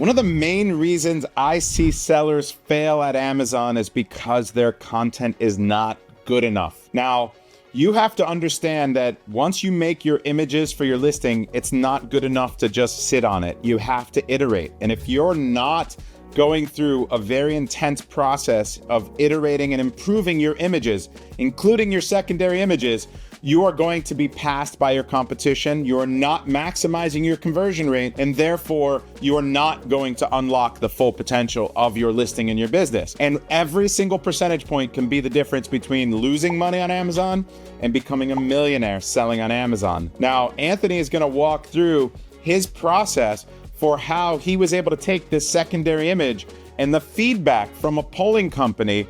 One of the main reasons I see sellers fail at Amazon is because their content is not good enough. Now, you have to understand that once you make your images for your listing, it's not good enough to just sit on it. You have to iterate. And if you're not going through a very intense process of iterating and improving your images, including your secondary images, you are going to be passed by your competition. You are not maximizing your conversion rate, and therefore you are not going to unlock the full potential of your listing and your business. And every single percentage point can be the difference between losing money on Amazon and becoming a millionaire selling on Amazon. Now, Anthony is going to walk through his process for how he was able to take this secondary image and the feedback from a polling company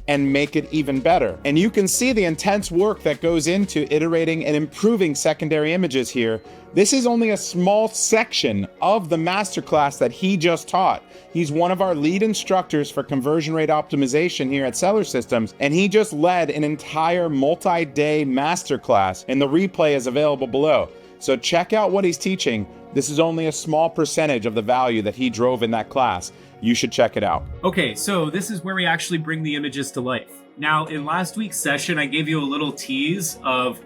and make it even better. And you can see the intense work that goes into iterating and improving secondary images here. This is only a small section of the masterclass that he just taught. He's one of our lead instructors for conversion rate optimization here at Seller Systems, and he just led an entire multi-day masterclass, and the replay is available below. So check out what he's teaching. This is only a small percentage of the value that he drove in that class. You should check it out. Okay, so this is where we actually bring the images to life. Now, in last week's session, I gave you a little tease of,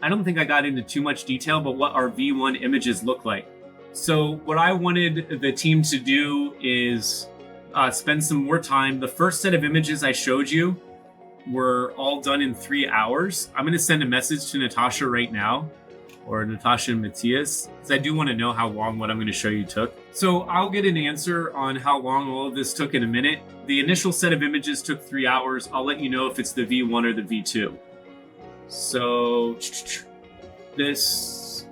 I don't think I got into too much detail, but what our V1 images look like. So what I wanted the team to do is spend some more time. The first set of images I showed you were all done in 3 hours. I'm gonna send a message to Natasha right now, or Natasha and Matthias, because I do want to know how long what I'm going to show you took. So I'll get an answer on how long all of this took in a minute. The initial set of images took 3 hours. I'll let you know if it's the V1 or the V2. So this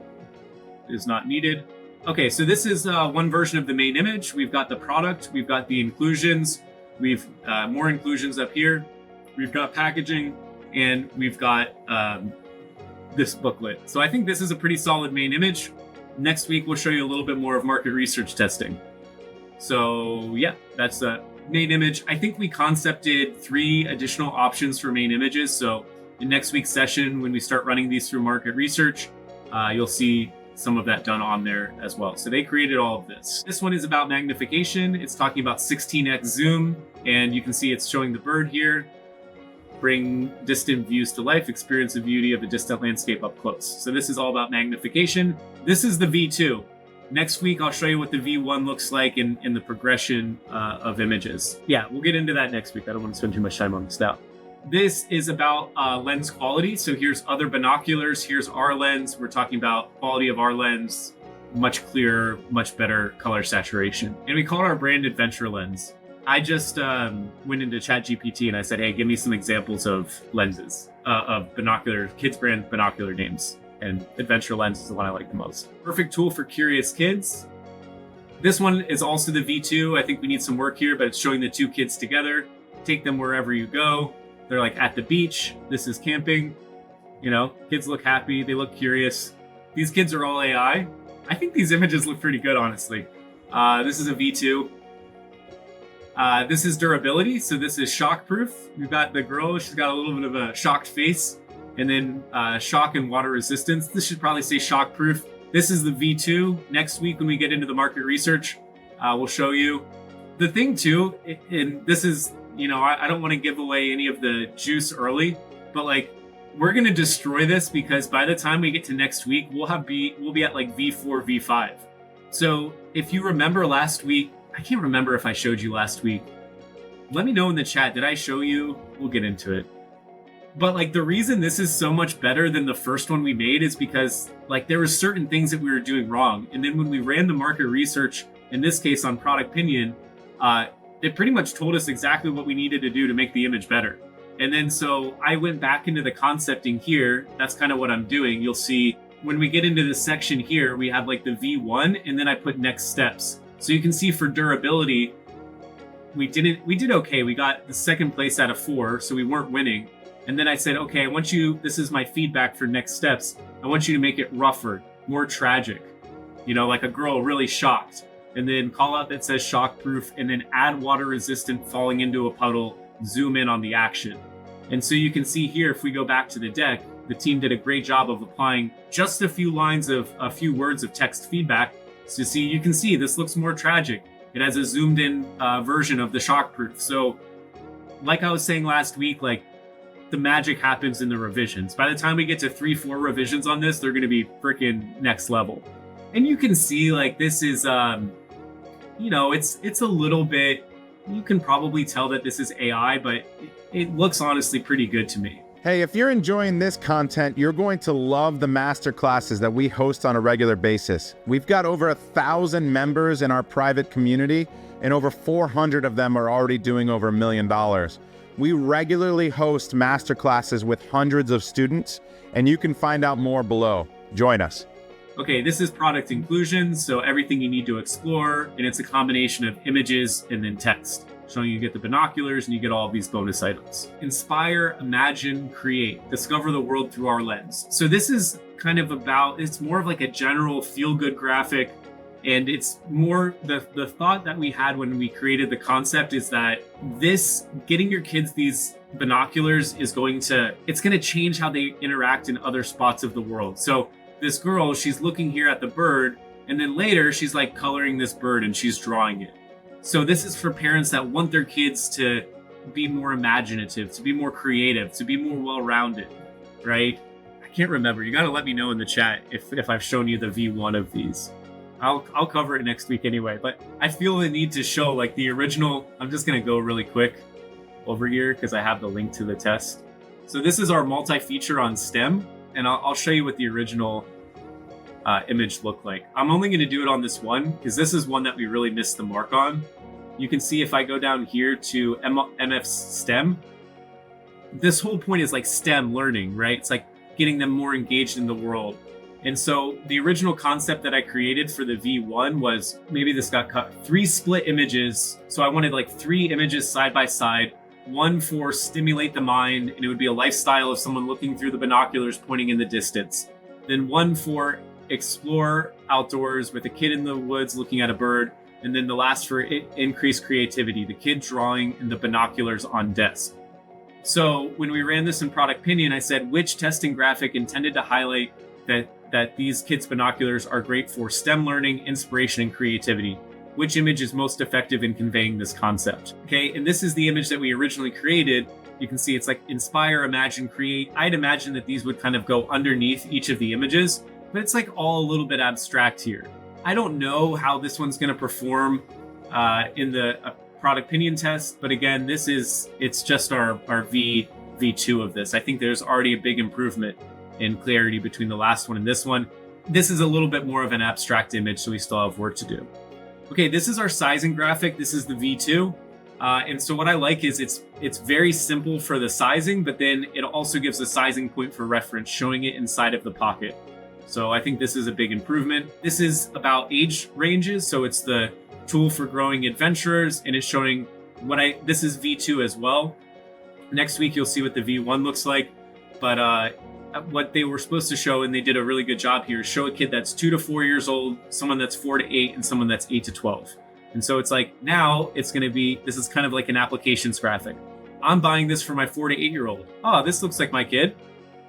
is not needed. Okay, so this is one version of the main image. We've got the product, we've got the inclusions, we've more inclusions up here. We've got packaging, and we've got this booklet. So I think this is a pretty solid main image. Next week, we'll show you a little bit more of market research testing. So yeah, that's the main image. I think we concepted 3 additional options for main images. So in next week's session, when we start running these through market research, you'll see some of that done on there as well. So they created all of this. This one is about magnification. It's talking about 16x zoom, and you can see it's showing the bird here. Bring distant views to life, experience the beauty of a distant landscape up close. So this is all about magnification. This is the V2. Next week, I'll show you what the V1 looks like in the progression of images. Yeah, we'll get into that next week. I don't want to spend too much time on this now. This is about lens quality. So here's other binoculars. Here's our lens. We're talking about quality of our lens, much clearer, much better color saturation. And we call it our brand adventure lens. I just went into ChatGPT and I said, hey, give me some examples of lenses, of binocular, kids brand binocular names. And Adventure Lens is the one I like the most. Perfect tool for curious kids. This one is also the V2. I think we need some work here, but it's showing the 2 kids together. Take them wherever you go. They're like at the beach. This is camping. You know, kids look happy. They look curious. These kids are all AI. I think these images look pretty good, honestly. This is a V2. This is durability, so this is shockproof. We've got the girl, she's got a little bit of a shocked face, and then shock and water resistance. This should probably say shockproof. This is the V2. Next week when we get into the market research, we'll show you. The thing too, and this is, you know, I don't want to give away any of the juice early, but like, we're gonna destroy this because by the time we get to next week, we'll be at like V4, V5. So if you remember last week, I can't remember if I showed you last week. Let me know in the chat. Did I show you? We'll get into it. But like the reason this is so much better than the first one we made is because like there were certain things that we were doing wrong. And then when we ran the market research, in this case on Product Pinion, it pretty much told us exactly what we needed to do to make the image better. And then so I went back into the concepting here. That's kind of what I'm doing. You'll see when we get into this section here, we have like the V1 and then I put next steps. So you can see for durability, we did okay. We got the 2nd place out of 4, so we weren't winning. And then I said, okay, I want you, this is my feedback for next steps. I want you to make it rougher, more tragic, you know, like a girl really shocked. And then call out that says shockproof, and then add water resistant falling into a puddle, zoom in on the action. And so you can see here, if we go back to the deck, the team did a great job of applying just a few words of text feedback. So see, you can see this looks more tragic. It has a zoomed in version of the shockproof. So like I was saying last week, like the magic happens in the revisions. By the time we get to 3-4 revisions on this, they're going to be freaking next level. And you can see like this is, it's a little bit, you can probably tell that this is AI, but it looks honestly pretty good to me. Hey, if you're enjoying this content, you're going to love the masterclasses that we host on a regular basis. We've got over 1,000 members in our private community, and over 400 of them are already doing over $1 million. We regularly host masterclasses with hundreds of students, and you can find out more below. Join us. Okay, this is product inclusion, so everything you need to explore, and it's a combination of images and then text, showing you get the binoculars and you get all of these bonus items. Inspire, imagine, create, discover the world through our lens. So this is kind of about, it's more of like a general feel-good graphic, and it's more, the thought that we had when we created the concept is that this, getting your kids these binoculars is it's going to change how they interact in other spots of the world. So this girl, she's looking here at the bird, and then later she's like coloring this bird and she's drawing it. So this is for parents that want their kids to be more imaginative, to be more creative, to be more well-rounded, right? I can't remember. You got to let me know in the chat if I've shown you the V1 of these. I'll cover it next week anyway, but I feel the need to show like the original. I'm just going to go really quick over here because I have the link to the test. So this is our multi-feature on STEM, and I'll show you what the original image looked like. I'm only going to do it on this one because this is one that we really missed the mark on. You can see if I go down here to MF STEM, this whole point is like STEM learning, right? It's like getting them more engaged in the world. And so the original concept that I created for the V1 was, maybe this got cut, 3 split images. So I wanted like 3 images side by side, one for stimulate the mind, and it would be a lifestyle of someone looking through the binoculars pointing in the distance. Then one for explore outdoors with a kid in the woods looking at a bird. And then the last for increased creativity, the kid drawing and the binoculars on desk. So when we ran this in Product Pinion, I said, which testing graphic intended to highlight that these kids' binoculars are great for STEM learning, inspiration, and creativity? Which image is most effective in conveying this concept? Okay, and this is the image that we originally created. You can see it's like inspire, imagine, create. I'd imagine that these would kind of go underneath each of the images, but it's like all a little bit abstract here. I don't know how this one's going to perform in the Product Pinion test, but again, it's just our V2 of this. I think there's already a big improvement in clarity between the last one and this one. This is a little bit more of an abstract image, so we still have work to do. Okay, this is our sizing graphic. This is the V2. And so what I like is it's very simple for the sizing, but then it also gives a sizing point for reference, showing it inside of the pocket. So I think this is a big improvement. This is about age ranges. So it's the tool for growing adventurers, and it's showing this is V2 as well. Next week, you'll see what the V1 looks like. But what they were supposed to show, and they did a really good job here, is show a kid that's 2 to 4 years old, someone that's 4 to 8, and someone that's 8 to 12. And so it's like, now it's going to be, this is kind of like an applications graphic. I'm buying this for my 4 to 8-year-old. Oh, this looks like my kid.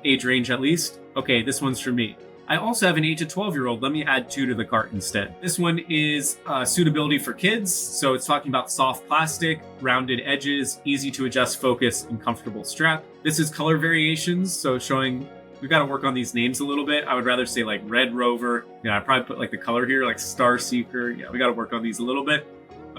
Age range at least. Okay, this one's for me. I also have an 8 to 12-year-old. Let me add 2 to the cart instead. This one is suitability for kids. So it's talking about soft plastic, rounded edges, easy to adjust focus, and comfortable strap. This is color variations. So it's showing, we've got to work on these names a little bit. I would rather say like Red Rover. Yeah, I'd probably put like the color here, like Star Seeker. Yeah, we got to work on these a little bit.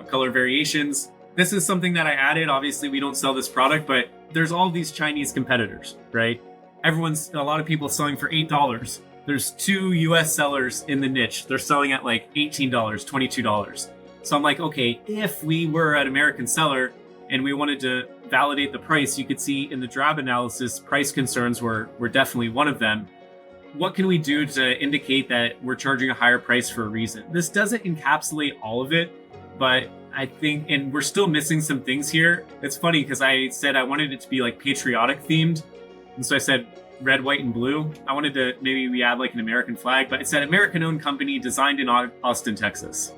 Color variations. This is something that I added. Obviously, we don't sell this product, but there's all these Chinese competitors, right? A lot of people selling for $8. There's 2 US sellers in the niche. They're selling at like $18, $22. So I'm like, okay, if we were an American seller and we wanted to validate the price, you could see in the drab analysis, price concerns were definitely one of them. What can we do to indicate that we're charging a higher price for a reason? This doesn't encapsulate all of it, but I think, and we're still missing some things here. It's funny because I said I wanted it to be like patriotic themed. And so I said, red, white, and blue. I wanted to, maybe we add like an American flag, but it said American-owned company designed in Austin, Texas.